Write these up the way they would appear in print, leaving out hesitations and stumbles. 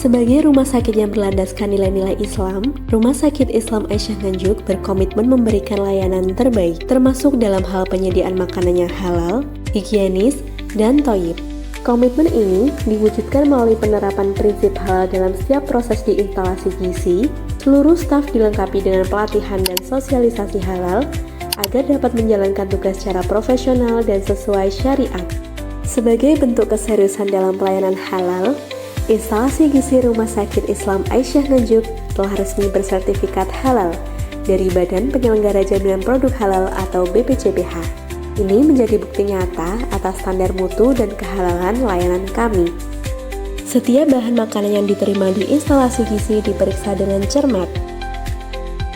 Sebagai rumah sakit yang berlandaskan nilai-nilai Islam, Rumah Sakit Islam Aisyah Nganjuk berkomitmen memberikan layanan terbaik, termasuk dalam hal penyediaan makanan yang halal, higienis, dan thayyib. Komitmen ini diwujudkan melalui penerapan prinsip halal dalam setiap proses di instalasi gizi. Seluruh staf dilengkapi dengan pelatihan dan sosialisasi halal agar dapat menjalankan tugas secara profesional dan sesuai syariat. Sebagai bentuk keseriusan dalam pelayanan halal, instalasi gizi Rumah Sakit Islam Aisyah Nganjuk telah resmi bersertifikat halal dari Badan Penyelenggara Jaminan Produk Halal atau BPJPH. Ini menjadi bukti nyata atas standar mutu dan kehalalan layanan kami. Setiap bahan makanan yang diterima di instalasi gizi diperiksa dengan cermat.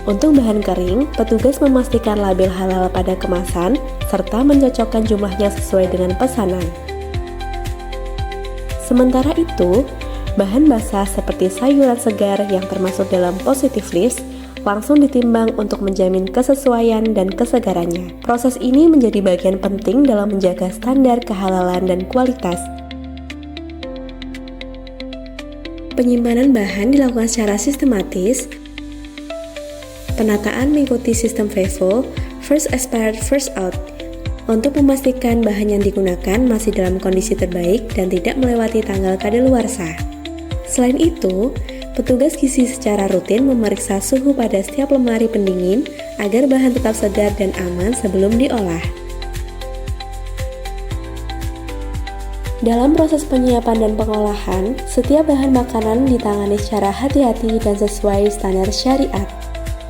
Untuk bahan kering, petugas memastikan label halal pada kemasan serta mencocokkan jumlahnya sesuai dengan pesanan. Sementara itu, bahan basah seperti sayuran segar yang termasuk dalam positive list langsung ditimbang untuk menjamin kesesuaian dan kesegarannya. Proses ini menjadi bagian penting dalam menjaga standar kehalalan dan kualitas. Penyimpanan bahan dilakukan secara sistematis. Penataan mengikuti sistem FIFO, First Expired First Out, untuk memastikan bahan yang digunakan masih dalam kondisi terbaik dan tidak melewati tanggal kadaluarsa. Selain itu, petugas gizi secara rutin memeriksa suhu pada setiap lemari pendingin agar bahan tetap segar dan aman sebelum diolah. Dalam proses penyiapan dan pengolahan, setiap bahan makanan ditangani secara hati-hati dan sesuai standar syariat.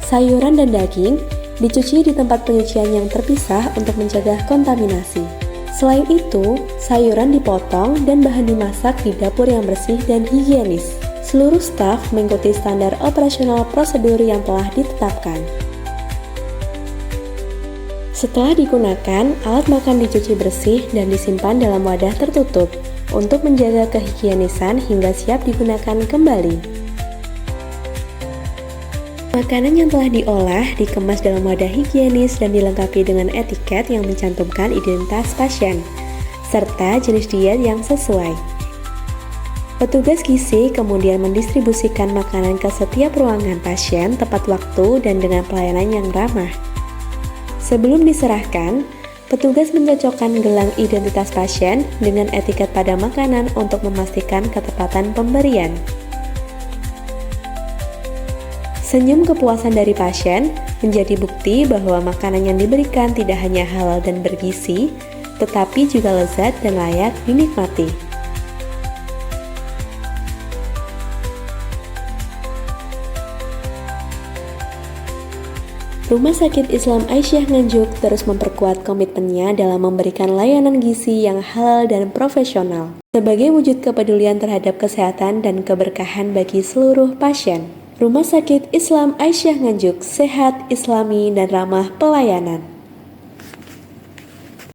Sayuran dan daging dicuci di tempat penyucian yang terpisah untuk mencegah kontaminasi. Selain itu, sayuran dipotong dan bahan dimasak di dapur yang bersih dan higienis. Seluruh staf mengikuti standar operasional prosedur yang telah ditetapkan. Setelah digunakan, alat makan dicuci bersih dan disimpan dalam wadah tertutup untuk menjaga kehigienisan hingga siap digunakan kembali. Makanan yang telah diolah dikemas dalam wadah higienis dan dilengkapi dengan etiket yang mencantumkan identitas pasien, serta jenis diet yang sesuai. Petugas gizi kemudian mendistribusikan makanan ke setiap ruangan pasien tepat waktu dan dengan pelayanan yang ramah. Sebelum diserahkan, petugas mencocokkan gelang identitas pasien dengan etiket pada makanan untuk memastikan ketepatan pemberian. Senyum kepuasan dari pasien menjadi bukti bahwa makanan yang diberikan tidak hanya halal dan bergizi, tetapi juga lezat dan layak dinikmati. Rumah Sakit Islam Aisyah Nganjuk terus memperkuat komitmennya dalam memberikan layanan gizi yang halal dan profesional, sebagai wujud kepedulian terhadap kesehatan dan keberkahan bagi seluruh pasien. Rumah Sakit Islam Aisyah Nganjuk, sehat, islami, dan ramah pelayanan.